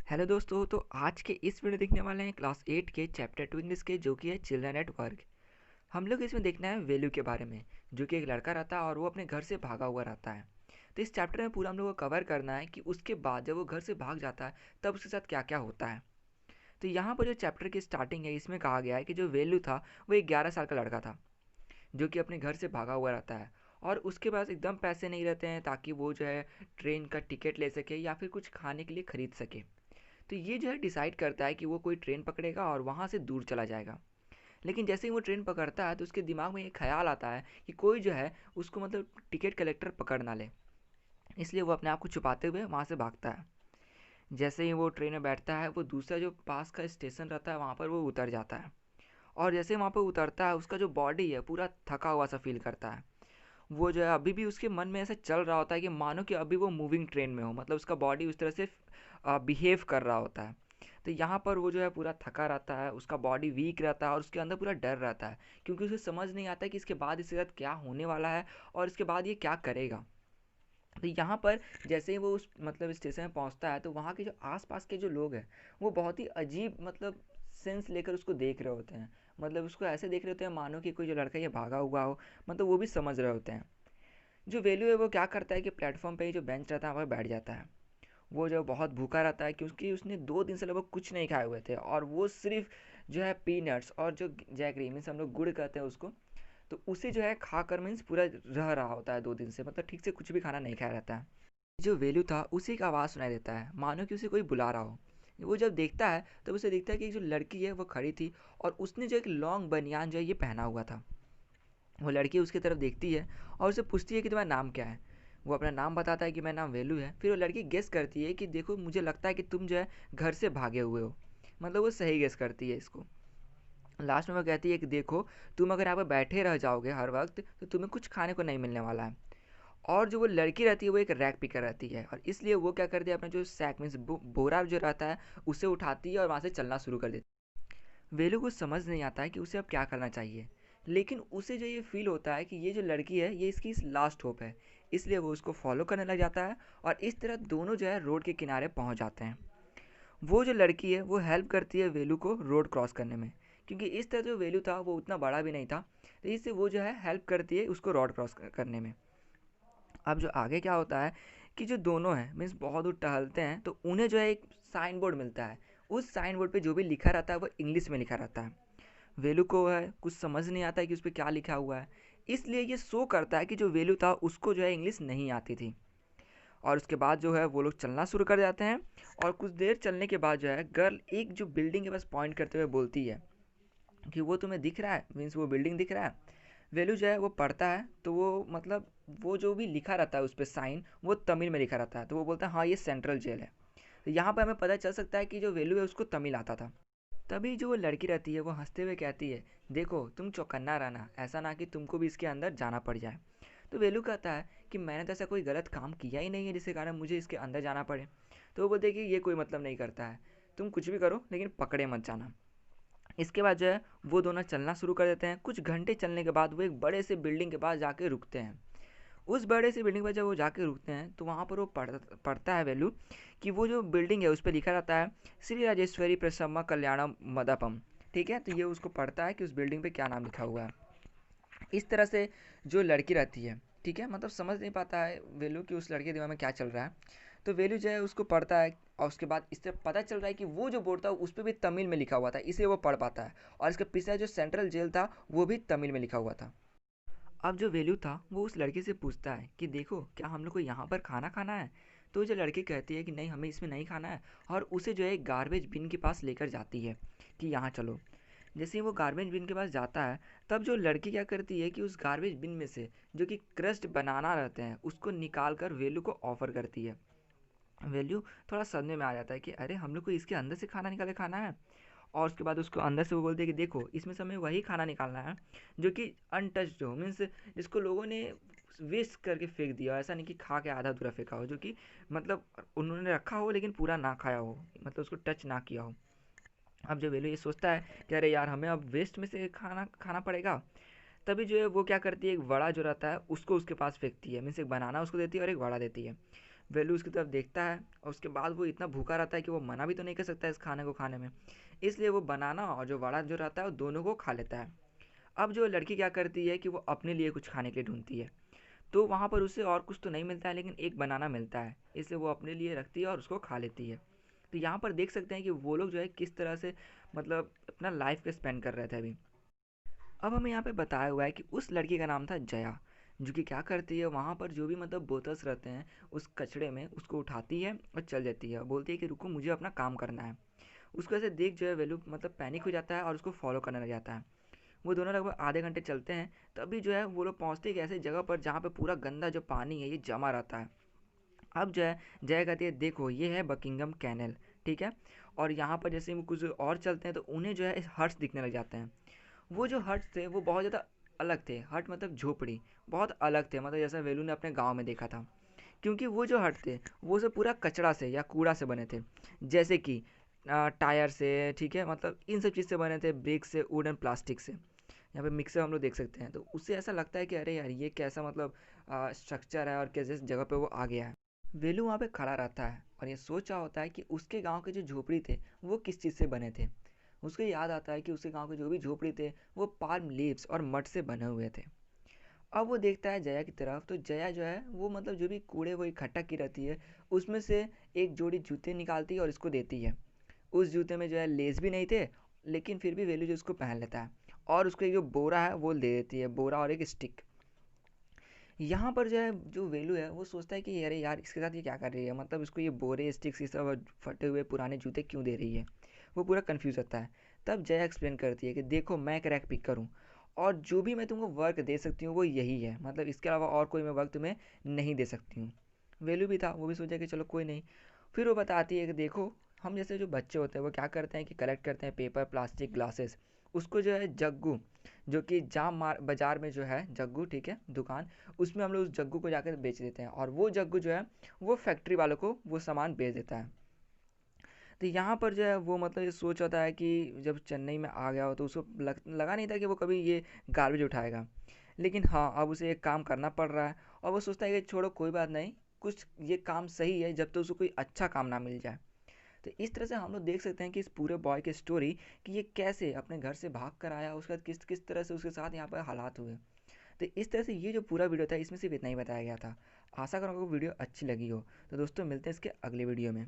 Hello दोस्तों। तो आज के इस वीडियो देखने वाले हैं क्लास 8 के चैप्टर 2 इंग्लिश के, जो कि है चिल्ड्रन एट वर्क। हम लोग इसमें देखना है वैल्यू के बारे में, जो कि एक लड़का रहता है और वो अपने घर से भागा हुआ रहता है। तो इस चैप्टर में पूरा हम लोग को कवर करना है कि उसके बाद जब वो घर से भाग जाता है तब उसके साथ क्या क्या होता है। तो यहाँ पर जो चैप्टर की स्टार्टिंग है, इसमें कहा गया है कि जो वैल्यू था वो एक 11 साल का लड़का था, जो कि अपने घर से भागा हुआ रहता है। और उसके पास एकदम पैसे नहीं रहते हैं ताकि वो जो है ट्रेन का टिकट ले सके या फिर कुछ खाने के लिए खरीद सके। तो ये जो है डिसाइड करता है कि वो कोई ट्रेन पकड़ेगा और वहाँ से दूर चला जाएगा। लेकिन जैसे ही वो ट्रेन पकड़ता है तो उसके दिमाग में ये ख्याल आता है कि कोई जो है उसको मतलब टिकट कलेक्टर पकड़ ना ले। इसलिए वो अपने आप को छुपाते हुए वहाँ से भागता है। जैसे ही वो ट्रेन में बैठता है, वो दूसरा जो पास का स्टेशन रहता है वहाँ पर वो उतर जाता है। और जैसे ही वहाँ पर उतरता है, उसका जो बॉडी है पूरा थका हुआ सा फील करता है। वो जो है अभी भी उसके मन में ऐसा चल रहा होता है कि मानो कि अभी वो मूविंग ट्रेन में हो, मतलब उसका बॉडी उस तरह से बिहेव कर रहा होता है। तो यहाँ पर वो जो है पूरा थका रहता है, उसका बॉडी वीक रहता है और उसके अंदर पूरा डर रहता है, क्योंकि उसे समझ नहीं आता कि इसके बाद इसके साथ क्या होने वाला है और इसके बाद ये क्या करेगा। तो यहाँ पर जैसे ही वो उस मतलब स्टेशन में पहुँचता है, तो वहाँ के जो आसपास के जो लोग हैं वो बहुत ही अजीब मतलब सेंस लेकर उसको देख रहे होते हैं। मतलब उसको ऐसे देख रहे होते हैं मानो कि कोई जो लड़का ये भागा हुआ हो, मतलब वो भी समझ रहे होते हैं। जो वेल्यू है वो क्या करता है कि प्लेटफॉर्म पे ही जो बेंच रहता है वहाँ बैठ जाता है। वो जो बहुत भूखा रहता है, क्योंकि उसने 2 दिन से लगभग कुछ नहीं खाए हुए थे, और वो सिर्फ जो है पीनट्स और जो जैगरी मीन्स हम लोग गुड़ कहते हैं उसको, तो उसे जो है खाकर मीन्स पूरा रह रहा होता है 2 दिन से, मतलब ठीक से कुछ भी खाना नहीं खाया रहता है। जो वेलू था उसी का आवाज़ सुनाई देता है, मानो कि उसे कोई बुला रहा हो। वो जब देखता है तब उसे दिखता है कि जो लड़की है वो खड़ी थी, और उसने जो एक लॉन्ग बनियान जो है ये पहना हुआ था। वो लड़की उसकी तरफ देखती है और उसे पूछती है कि तुम्हारा नाम क्या है। वो अपना नाम बताता है कि मेरा नाम वेलू है। फिर वो लड़की गेस करती है कि देखो, मुझे लगता है कि तुम जो है घर से भागे हुए हो। मतलब वो सही गेस करती है इसको। लास्ट में वो कहती है कि देखो, तुम अगर यहाँ पर बैठे रह जाओगे हर वक्त तो तुम्हें कुछ खाने को नहीं मिलने वाला है। और जो वो लड़की रहती है वो एक रैक पिकर रहती है, और इसलिए वो क्या करती है, अपना जो सैक मीन्स बोरा जो रहता है उसे उठाती है और वहाँ से चलना शुरू कर देती है। वेलू को समझ नहीं आता है कि उसे अब क्या करना चाहिए। लेकिन उसे जो ये फील होता है कि ये जो लड़की है ये इसकी लास्ट होप है, इसलिए वो उसको फॉलो करने लग जाता है। और इस तरह दोनों जो है रोड के किनारे पहुंच जाते हैं। वो जो लड़की है वो हेल्प करती है वेलू को रोड क्रॉस करने में, क्योंकि इस तरह जो वेलू था वो उतना बड़ा भी नहीं था, तो इससे वो जो है हेल्प करती है उसको रोड क्रॉस करने में। अब जो आगे क्या होता है कि जो दोनों हैं मीन्स बहुत दूर टहलते हैं, तो उन्हें जो है एक साइन बोर्ड मिलता है। उस साइन बोर्ड पे जो भी लिखा रहता है वो इंग्लिश में लिखा रहता है। वेलू को है कुछ समझ नहीं आता है कि उस पर क्या लिखा हुआ है, इसलिए ये शो करता है कि जो वेलू था उसको जो है इंग्लिश नहीं आती थी। और उसके बाद जो है वो लोग चलना शुरू कर जाते हैं। और कुछ देर चलने के बाद जो है गर्ल एक जो बिल्डिंग के पास पॉइंट करते हुए बोलती है कि वो तुम्हें दिख रहा है, मीन्स वो बिल्डिंग दिख रहा है। वेलू जो है वो पढ़ता है, तो वो मतलब वो जो भी लिखा रहता है उस पर साइन वो तमिल में लिखा रहता है, तो वो बोलता है हाँ ये सेंट्रल जेल है। तो यहाँ पर हमें पता चल सकता है कि जो वेलू है उसको तमिल आता था। तभी जो वो लड़की रहती है वो हंसते हुए कहती है, देखो तुम चौकन्ना रहना, ऐसा ना कि तुमको भी इसके अंदर जाना पड़ जाए। तो वेलू कहता है कि मैंने तो ऐसा कोई गलत काम किया ही नहीं है जिसके कारण मुझे इसके अंदर जाना पड़े। तो वो बोलते हैं कि ये कोई मतलब नहीं करता है, तुम कुछ भी करो लेकिन पकड़े मत जाना। इसके बाद जो है वो दोनों चलना शुरू कर देते हैं। कुछ घंटे चलने के बाद वो एक बड़े से बिल्डिंग के पास जाके रुकते हैं। उस बड़े से बिल्डिंग पर जब वो जाके रुकते हैं तो वहाँ पर वो पढ़ता है वैल्यू कि वो जो बिल्डिंग है उस पर लिखा रहता है श्री राजेश्वरी प्रसम्मा कल्याणम मदपम। ठीक है, तो ये उसको पढ़ता है कि उस बिल्डिंग पे क्या नाम लिखा हुआ है। इस तरह से जो लड़की रहती है, ठीक है, मतलब समझ नहीं पाता है वेलू कि उस लड़के के दिमाग में क्या चल रहा है। तो वेलू जो है उसको पढ़ता है, और उसके बाद इससे पता चल रहा है कि वो जो बोर्ड था उस पर भी तमिल में लिखा हुआ था, इसलिए वो पढ़ पाता है। और इसके पीछे जो सेंट्रल जेल था वो भी तमिल में लिखा हुआ था। अब जो वेल्यू था वो उस लड़के से पूछता है कि देखो, क्या हम लोग को यहाँ पर खाना खाना है। तो जो लड़की कहती है कि नहीं, हमें इसमें नहीं खाना है, और उसे जो है गार्बेज बिन के पास लेकर जाती है कि यहाँ चलो। जैसे ही वो गार्बेज बिन के पास जाता है, तब जो लड़की क्या करती है कि उस गार्बेज बिन में से जो कि क्रस्ट बनाना रहते हैं उसको निकाल कर वेल्यू को ऑफर करती है। वेल्यू थोड़ा सदमे में आ जाता है कि अरे, हम लोग को इसके अंदर से खाना निकाल के खाना है। और उसके बाद उसको अंदर से वो बोलते हैं कि देखो, इसमें से हमें वही खाना निकालना है जो कि अनटच्ड हो, मीन्स जिसको लोगों ने वेस्ट करके फेंक दिया हो, ऐसा नहीं कि खा के आधा अधूरा फेंका हो, जो कि मतलब उन्होंने रखा हो लेकिन पूरा ना खाया हो, मतलब उसको टच ना किया हो। अब जो वेलू ये सोचता है कि अरे यार, हमें अब वेस्ट में से खाना खाना पड़ेगा। तभी जो है वो क्या करती है, एक वड़ा जो रहता है उसको उसके पास फेंकती है, मीन्स एक बनाना उसको देती है और एक वड़ा देती है। वेलू उसकी तरफ देखता है और उसके बाद वो इतना भूखा रहता है कि वो मना भी तो नहीं कर सकता इस खाने को खाने में, इसलिए वो बनाना और जो वड़ा जो रहता है वो दोनों को खा लेता है। अब जो लड़की क्या करती है कि वो अपने लिए कुछ खाने के लिए ढूंढती है, तो वहाँ पर उसे और कुछ तो नहीं मिलता है लेकिन एक बनाना मिलता है, इसलिए वो अपने लिए रखती है और उसको खा लेती है। तो यहाँ पर देख सकते हैं कि वो लोग जो है किस तरह से मतलब अपना लाइफ के स्पेंड कर रहे थे अभी। अब हमें यहाँ पे बताया हुआ है कि उस लड़की का नाम था जया, जो कि क्या करती है वहाँ पर जो भी मतलब बोतल्स रहते हैं उस कचड़े में उसको उठाती है और चल जाती है, बोलती है कि रुको मुझे अपना काम करना है। उसको ऐसे देख जो है वेलू मतलब पैनिक हो जाता है और उसको फॉलो करने लग जाता है। वो दोनों लगभग आधे घंटे चलते हैं, तभी जो है वो लोग पहुँचते हैं एक ऐसी जगह पर जहाँ पे पूरा गंदा जो पानी है ये जमा रहता है। अब जो है जया कहती है देखो ये है बकिंगम कैनल, ठीक है। और यहाँ पर जैसे वो कुछ और चलते हैं तो उन्हें जो है हर्ट्स दिखने लग जाते हैं। वो जो हट्स थे वो बहुत ज़्यादा अलग थे, हट मतलब झोपड़ी, बहुत अलग थे, मतलब जैसा वेलू ने अपने गांव में देखा था। क्योंकि वो जो हट थे वो सब पूरा कचड़ा से या कूड़ा से बने थे, जैसे कि टायर से, ठीक है, मतलब इन सब चीज़ से बने थे, ब्रिक से, वुडन, प्लास्टिक से। यहाँ पे मिक्सर हम लोग देख सकते हैं, तो उससे ऐसा लगता है कि अरे यार ये कैसा मतलब स्ट्रक्चर है और कैसे जगह पे वो आ गया है। वेलू वहाँ पे खड़ा रहता है और ये सोच रहा होता है कि उसके गांव के जो झोपड़ी थे वो किस चीज़ से बने थे। उसको याद आता है कि उसके गांव के जो भी झोपड़ी थे वो पाल्म लीव्स और मड से बने हुए थे। अब वो देखता है जया की तरफ, तो जया जो है वो मतलब जो भी कूड़े वो इकट्ठा की रहती है उसमें से एक जोड़ी जूते निकालती है और इसको देती है। उस जूते में जो है लेस भी नहीं थे, लेकिन फिर भी वेलू जो उसको पहन लेता है और उसको एक जो बोरा है वो दे देती है, बोरा और एक स्टिक। यहाँ पर जो है जो वेलू है वो सोचता है कि अरे यार इसके साथ ये क्या कर रही है, मतलब इसको ये बोरे स्टिक्स ये सब फटे हुए पुराने जूते क्यों दे रही है। वो पूरा कंफ्यूज होता है। तब जया एक्सप्लेन करती है कि देखो मैं एक रैक पिकर हूँ और जो भी मैं तुमको वर्क दे सकती हूँ वो यही है, मतलब इसके अलावा और कोई मैं वर्क तुम्हें नहीं दे सकती हूँ। वेलू भी था, वो भी सोचा कि चलो कोई नहीं। फिर वो बताती है कि देखो हम जैसे जो बच्चे होते हैं वो क्या करते हैं कि कलेक्ट करते हैं पेपर, प्लास्टिक, ग्लासेस, उसको जो है जग्गू, जो कि जाम मार बाजार में जो है जग्गू, ठीक है, दुकान, उसमें हम लोग उस जग्गू को जाकर बेच देते हैं और वो जग्गू जो है वो फैक्ट्री वालों को वो सामान बेच देता है। तो यहाँ पर जो है वो मतलब ये सोच होता है कि जब चेन्नई में आ गया हो तो उसको लगा नहीं था कि वो कभी ये गार्बेज उठाएगा, लेकिन हाँ अब उसे एक काम करना पड़ रहा है और वो सोचता है कि छोड़ो कोई बात नहीं, कुछ ये काम सही है जब तक उसको कोई अच्छा काम ना मिल जाए। तो इस तरह से हम लोग देख सकते हैं कि इस पूरे बॉय की स्टोरी, कि ये कैसे अपने घर से भाग कर आया, उसके बाद किस किस तरह से उसके साथ यहाँ पर हालात हुए। तो इस तरह से ये जो पूरा वीडियो था इसमें सिर्फ इतना ही बताया गया था। आशा करूँगा आपको वीडियो अच्छी लगी हो। तो दोस्तों मिलते हैं इसके अगले वीडियो में।